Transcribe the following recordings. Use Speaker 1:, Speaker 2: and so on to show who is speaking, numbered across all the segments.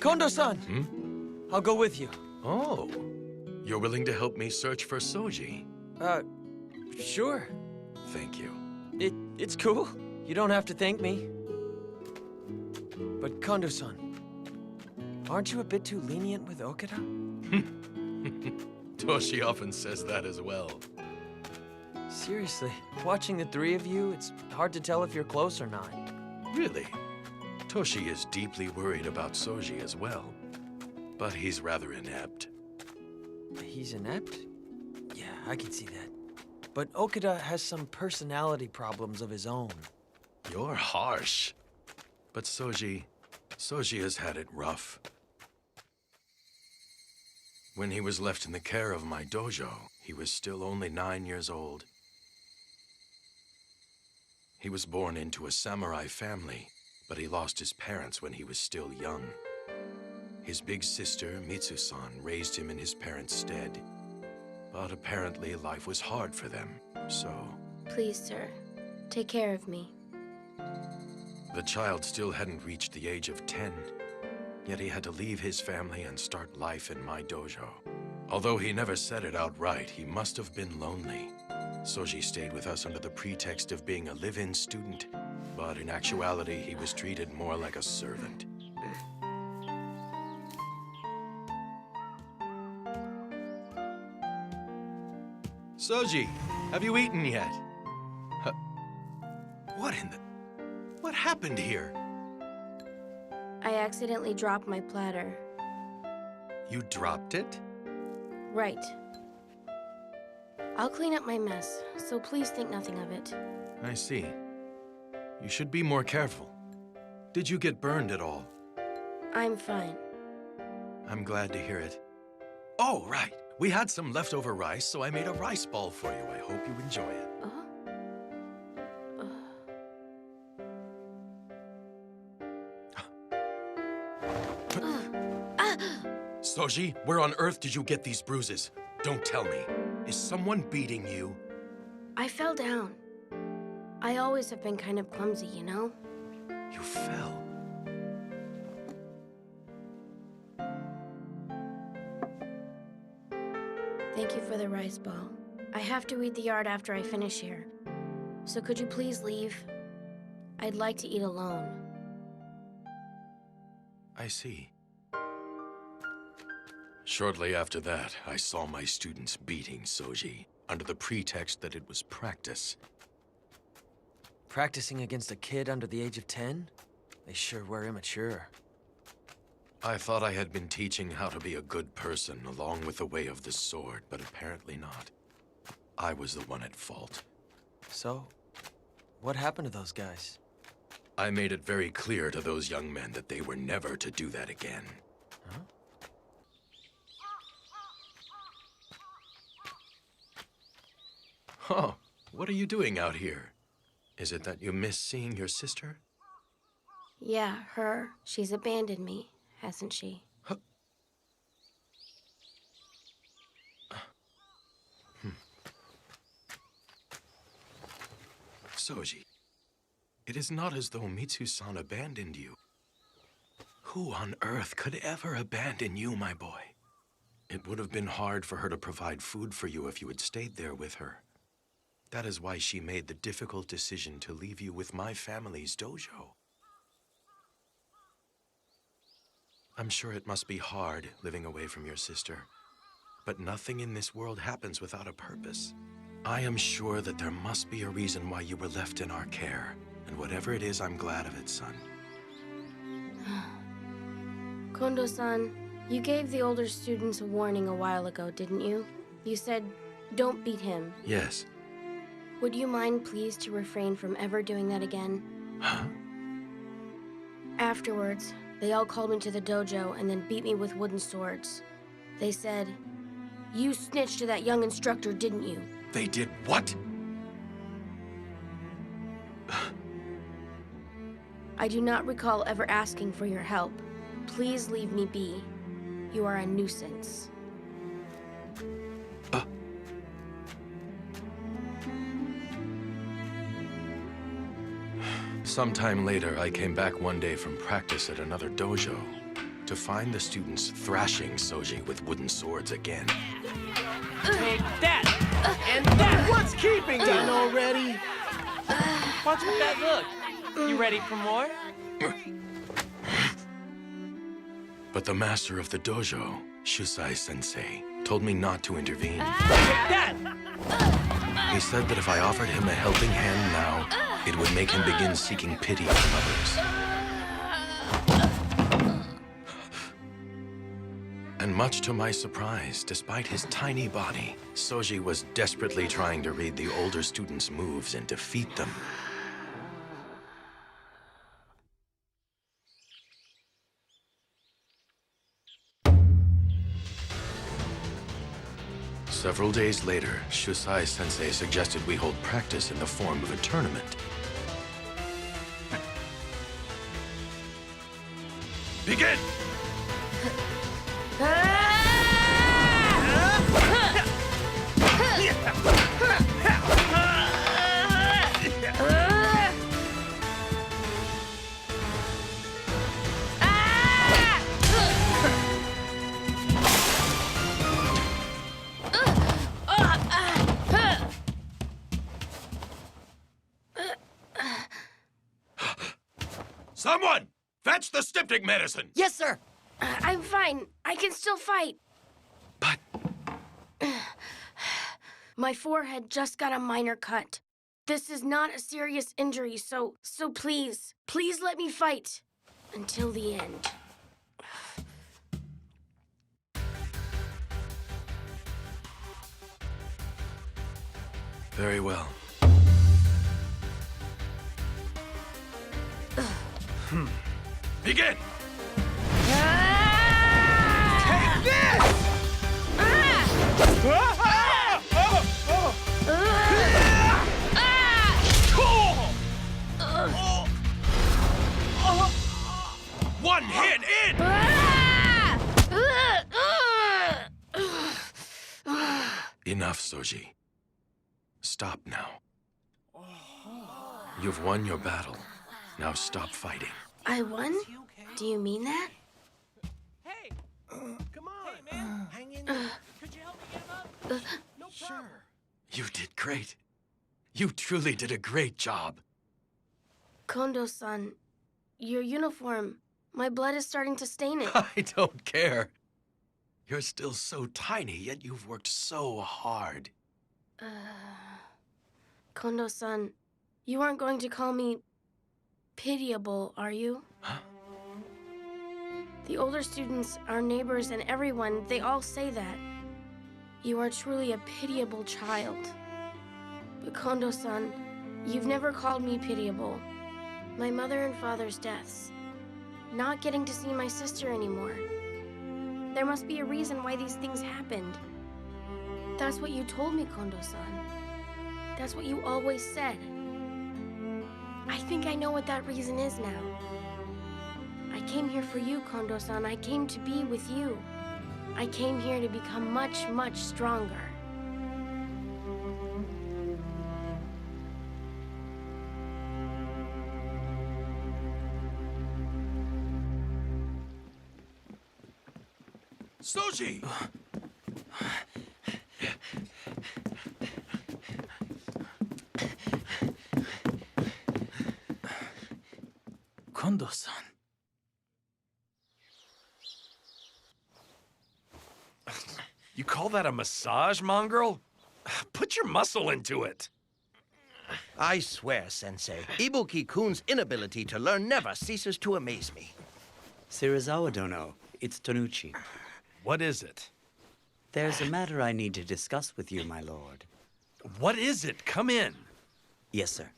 Speaker 1: Kondo-san! I'll go with you.
Speaker 2: Oh, you're willing to help me search for Soji?
Speaker 1: Sure.
Speaker 2: Thank you.
Speaker 1: It's cool. You don't have to thank me. But Kondo-san, aren't you a bit too lenient with Okada?
Speaker 2: Toshi often says that as well.
Speaker 1: Seriously, watching the three of you, it's hard to tell if you're close or not.
Speaker 2: Really? Toshi is deeply worried about Soji as well. But he's rather inept.
Speaker 1: He's inept? Yeah, I can see that. But Okada has some personality problems of his own.
Speaker 2: You're harsh. But Soji has had it rough. When he was left in the care of my dojo, he was still only 9 years old. He was born into a samurai family, but he lost his parents when he was still young. His big sister, Mitsu-san, raised him in his parents' stead. But apparently life was hard for them, so...
Speaker 3: Please, sir, take care of me.
Speaker 2: The child still hadn't reached the age of 10, yet he had to leave his family and start life in my dojo. Although he never said it outright, he must have been lonely. Soji stayed with us under the pretext of being a live-in student, but in actuality, he was treated more like a servant. Soji, have you eaten yet? What happened here?
Speaker 3: I accidentally dropped my platter.
Speaker 2: You dropped it?
Speaker 3: Right. I'll clean up my mess, so please think nothing of it.
Speaker 2: I see. You should be more careful. Did you get burned at all?
Speaker 3: I'm fine.
Speaker 2: I'm glad to hear it. Oh, right. We had some leftover rice, so I made a rice ball for you. I hope you enjoy it. Soji, where on earth did you get these bruises? Don't tell me. Is someone beating you?
Speaker 3: I fell down. I always have been kind of clumsy, you know?
Speaker 2: You fell?
Speaker 3: Thank you for the rice ball. I have to weed the yard after I finish here. So could you please leave? I'd like to eat alone.
Speaker 2: I see. Shortly after that, I saw my students beating Soji, under the pretext that it was practice.
Speaker 1: Practicing against a kid under the age of 10? They sure were immature.
Speaker 2: I thought I had been teaching how to be a good person along with the way of the sword, but apparently not. I was the one at fault.
Speaker 1: So, what happened to those guys?
Speaker 2: I made it very clear to those young men that they were never to do that again.
Speaker 1: Huh?
Speaker 2: Oh, what are you doing out here? Is it that you miss seeing your sister?
Speaker 3: Yeah, her. She's abandoned me, hasn't she?
Speaker 2: Huh. Soji, it is not as though Mitsu-san abandoned you. Who on earth could ever abandon you, my boy? It would have been hard for her to provide food for you if you had stayed there with her. That is why she made the difficult decision to leave you with my family's dojo. I'm sure it must be hard living away from your sister, but nothing in this world happens without a purpose. I am sure that there must be a reason why you were left in our care, and whatever it is, I'm glad of it, son.
Speaker 3: Kondo-san, you gave the older students a warning a while ago, didn't you? You said, don't beat him.
Speaker 2: Yes.
Speaker 3: Would you mind, please, to refrain from ever doing that again?
Speaker 2: Huh?
Speaker 3: Afterwards, they all called me to the dojo and then beat me with wooden swords. They said, you snitched to that young instructor, didn't you?
Speaker 2: They did what?
Speaker 3: I do not recall ever asking for your help. Please leave me be. You are a nuisance.
Speaker 2: Sometime later, I came back one day from practice at another dojo to find the students thrashing Soji with wooden swords again.
Speaker 4: Take that! And that!
Speaker 5: What's keeping you?
Speaker 4: Done already? What's with that look? You ready for more?
Speaker 2: But the master of the dojo, Shusai-sensei, told me not to intervene.
Speaker 4: Take that!
Speaker 2: He said that if I offered him a helping hand now, it would make him begin seeking pity from others. And much to my surprise, despite his tiny body, Soji was desperately trying to read the older students' moves and defeat them. Several days later, Shusai-sensei suggested we hold practice in the form of a tournament. Begin! Someone! Fetch the styptic medicine!
Speaker 3: Yes, sir. I'm fine. I can still fight.
Speaker 2: But...
Speaker 3: My forehead just got a minor cut. This is not a serious injury, so please let me fight until the end.
Speaker 2: Very well. Begin!
Speaker 5: Take this!
Speaker 2: One hit in! Enough, Soji. Stop now. You've won your battle. Now stop fighting.
Speaker 3: I won? Do you mean that?
Speaker 4: Hey! Come on! Hey, man! Hang in there. Could you help me get him up? No problem.
Speaker 2: You did great. You truly did a great job.
Speaker 3: Kondo-san, your uniform. My blood is starting to stain it.
Speaker 2: I don't care. You're still so tiny, yet you've worked so hard.
Speaker 3: Kondo-san, you aren't going to call me pitiable, are you?
Speaker 2: Huh?
Speaker 3: The older students, our neighbors, and everyone, they all say that. You are truly a pitiable child. But Kondo-san, you've never called me pitiable. My mother and father's deaths. Not getting to see my sister anymore. There must be a reason why these things happened. That's what you told me, Kondo-san. That's what you always said. I think I know what that reason is now. I came here for you, Kondo-san. I came to be with you. I came here to become much, much stronger.
Speaker 2: Soji!
Speaker 5: Kondo-san.
Speaker 6: You call that a massage, mongrel? Put your muscle into it.
Speaker 7: I swear, Sensei, Ibuki-kun's inability to learn never ceases to amaze me.
Speaker 8: Serizawa Dono, it's Tonuchi.
Speaker 6: What is it?
Speaker 8: There's a matter I need to discuss with you, my lord.
Speaker 6: What is it? Come in.
Speaker 8: Yes, sir.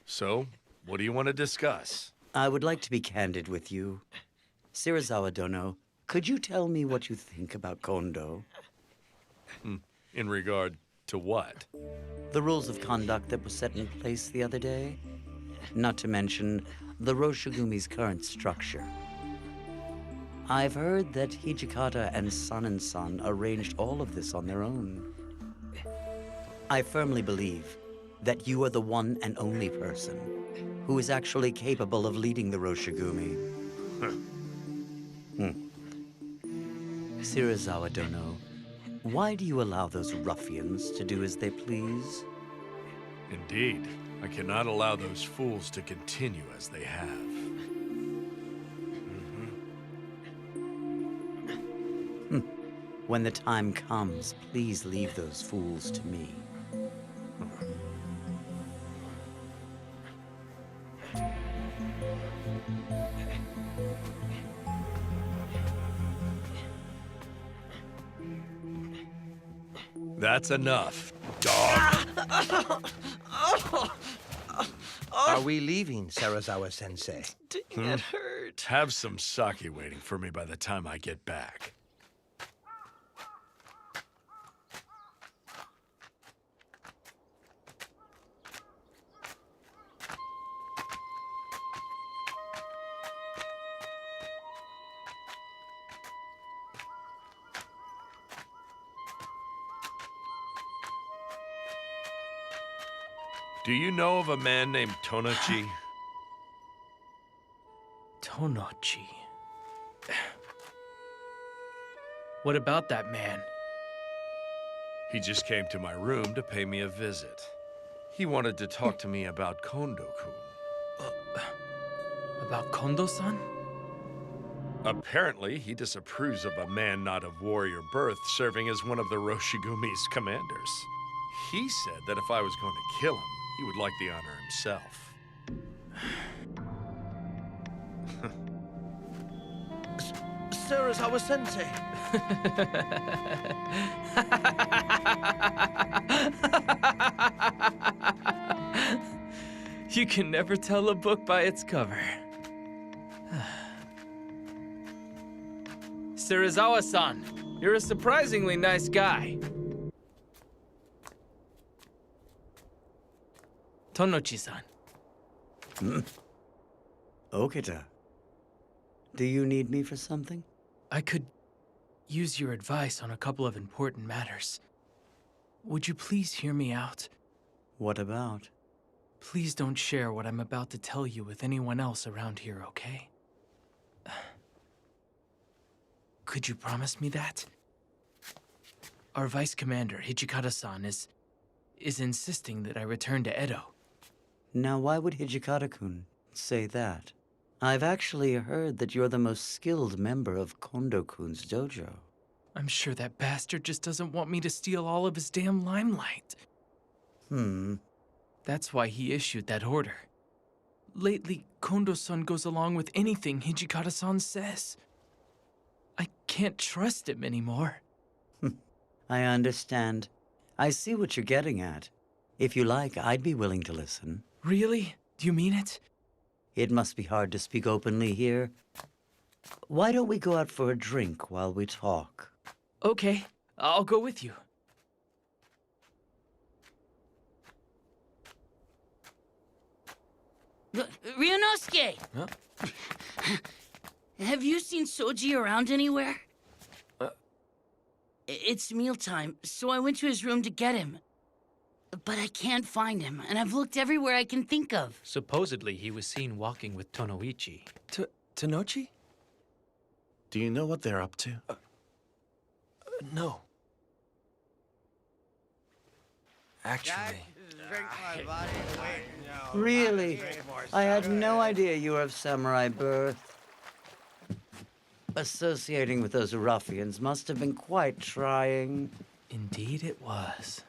Speaker 6: So, what do you want to discuss?
Speaker 8: I would like to be candid with you. Serizawa Dono, could you tell me what you think about Kondo?
Speaker 6: In regard to what?
Speaker 8: The rules of conduct that were set in place the other day? Not to mention the Roshogumi's current structure. I've heard that Hijikata and Son arranged all of this on their own. I firmly believe that you are the one and only person who is actually capable of leading the Roshigumi. Shirazawa Dono, why do you allow those ruffians to do as they please?
Speaker 6: Indeed, I cannot allow those fools to continue as they have.
Speaker 8: When the time comes, please leave those fools to me.
Speaker 6: That's enough, dog.
Speaker 7: Are we leaving, Serizawa-sensei?
Speaker 1: Dang, it hurt.
Speaker 6: Have some sake waiting for me by the time I get back. Do you know of a man named Tonochi?
Speaker 4: Tonochi. What about that man?
Speaker 6: He just came to my room to pay me a visit. He wanted to talk to me about Kondo-kun.
Speaker 4: About Kondo-san?
Speaker 6: Apparently, he disapproves of a man not of warrior birth serving as one of the Roshigumi's commanders. He said that if I was going to kill him, he would like the honor himself.
Speaker 7: Serizawa-sensei!
Speaker 4: You can never tell a book by its cover. Serizawa-san, you're a surprisingly nice guy. Tonochi-san.
Speaker 8: Okita, do you need me for something?
Speaker 4: I could use your advice on a couple of important matters. Would you please hear me out?
Speaker 8: What about?
Speaker 4: Please don't share what I'm about to tell you with anyone else around here, okay? Could you promise me that? Our Vice Commander, Hijikata-san, is insisting that I return to Edo.
Speaker 8: Now, why would Hijikata-kun say that? I've actually heard that you're the most skilled member of Kondo-kun's dojo.
Speaker 4: I'm sure that bastard just doesn't want me to steal all of his damn limelight. That's why he issued that order. Lately, Kondo-san goes along with anything Hijikata-san says. I can't trust him anymore.
Speaker 8: I understand. I see what you're getting at. If you like, I'd be willing to listen.
Speaker 4: Really? Do you mean it?
Speaker 8: It must be hard to speak openly here. Why don't we go out for a drink while we talk?
Speaker 4: Okay, I'll go with you.
Speaker 9: Ryunosuke!
Speaker 1: Huh?
Speaker 9: Have you seen Soji around anywhere? It's mealtime, so I went to his room to get him. But I can't find him, and I've looked everywhere I can think of.
Speaker 10: Supposedly, he was seen walking with Tonoichi.
Speaker 1: Tonochi?
Speaker 11: Do you know what they're up to?
Speaker 1: No. Actually...
Speaker 8: Really? I had no idea you were of samurai birth. Associating with those ruffians must have been quite trying.
Speaker 4: Indeed it was.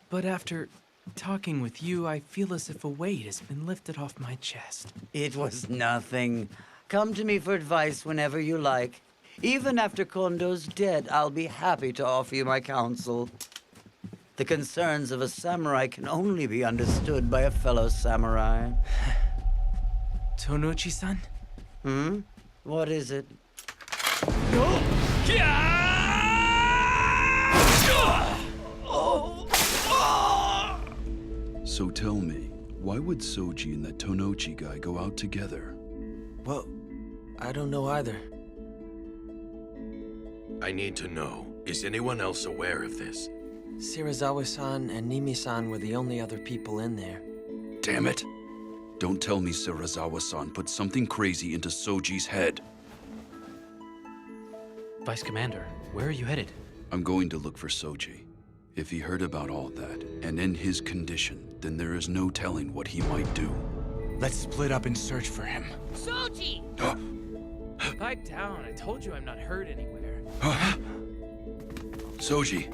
Speaker 4: But after talking with you, I feel as if a weight has been lifted off my chest.
Speaker 8: It was nothing. Come to me for advice whenever you like. Even after Kondo's dead, I'll be happy to offer you my counsel. The concerns of a samurai can only be understood by a fellow samurai.
Speaker 4: Tonochi-san?
Speaker 8: What is it?
Speaker 12: So tell me, why would Soji and that Tonochi guy go out together?
Speaker 1: Well, I don't know either.
Speaker 2: I need to know, is anyone else aware of this?
Speaker 1: Shirazawa-san and Nimi-san were the only other people in there.
Speaker 12: Damn it! Don't tell me Shirazawa-san put something crazy into Soji's head.
Speaker 10: Vice Commander, where are you headed?
Speaker 12: I'm going to look for Soji. If he heard about all that, and in his condition, then there is no telling what he might do.
Speaker 5: Let's split up and search for him.
Speaker 9: Soji!
Speaker 4: Pipe down. I told you I'm not hurt anywhere.
Speaker 12: Soji!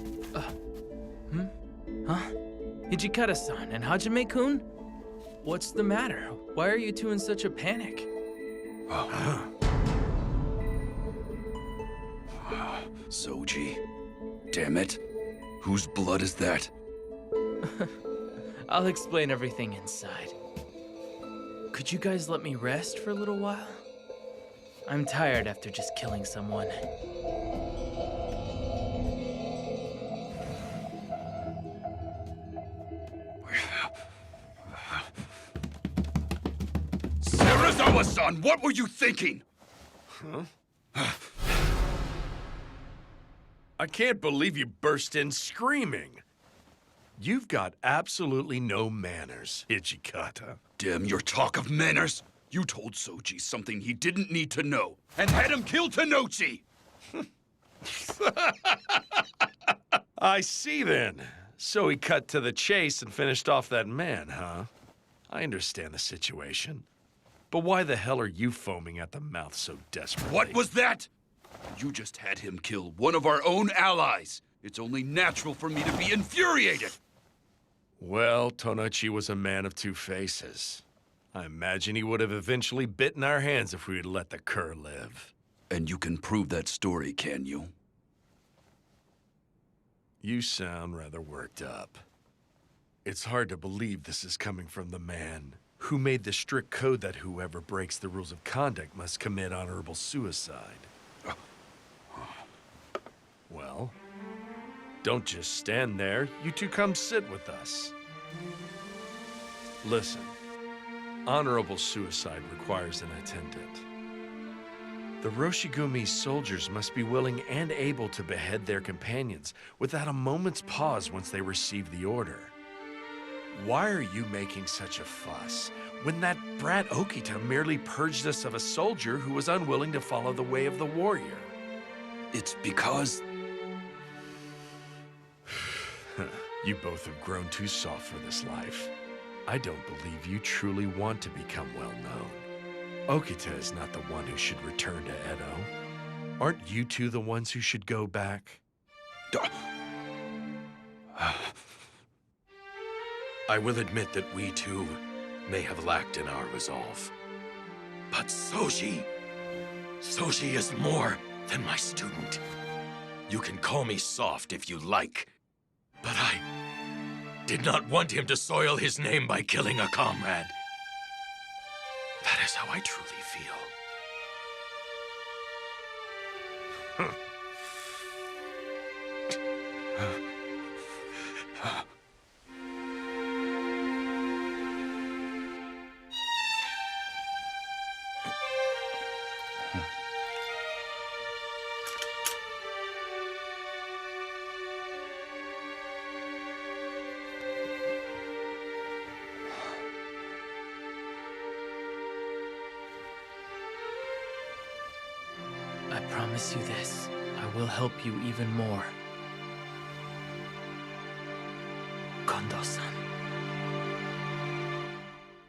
Speaker 4: Huh? Hijikata-san and Hajime-kun? What's the matter? Why are you two in such a panic?
Speaker 12: Soji. Damn it. Whose blood is that?
Speaker 4: I'll explain everything inside. Could you guys let me rest for a little while? I'm tired after just killing someone.
Speaker 12: Shirazawa-san, what were you thinking?
Speaker 6: I can't believe you burst in screaming. You've got absolutely no manners, Hijikata.
Speaker 12: Damn your talk of manners! You told Soji something he didn't need to know, and had him kill Tanochi!
Speaker 6: I see then. So he cut to the chase and finished off that man, huh? I understand the situation. But why the hell are you foaming at the mouth so desperately?
Speaker 12: What was that? You just had him kill one of our own allies. It's only natural for me to be infuriated.
Speaker 6: Well, Tonochi was a man of two faces. I imagine he would have eventually bitten our hands if we had let the cur live.
Speaker 12: And you can prove that story, can you?
Speaker 6: You sound rather worked up. It's hard to believe this is coming from the man who made the strict code that whoever breaks the rules of conduct must commit honorable suicide. Well, don't just stand there. You two come sit with us. Listen, honorable suicide requires an attendant. The Roshigumi soldiers must be willing and able to behead their companions without a moment's pause once they receive the order. Why are you making such a fuss when that brat Okita merely purged us of a soldier who was unwilling to follow the way of the warrior?
Speaker 12: It's because...
Speaker 6: You both have grown too soft for this life. I don't believe you truly want to become well known. Okita is not the one who should return to Edo. Aren't you two the ones who should go back?
Speaker 2: I will admit that we too may have lacked in our resolve. But Soji is more than my student. You can call me soft if you like, but I did not want him to soil his name by killing a comrade. That is how I truly feel.
Speaker 4: I promise you this. I will help you even more. Kondo-san.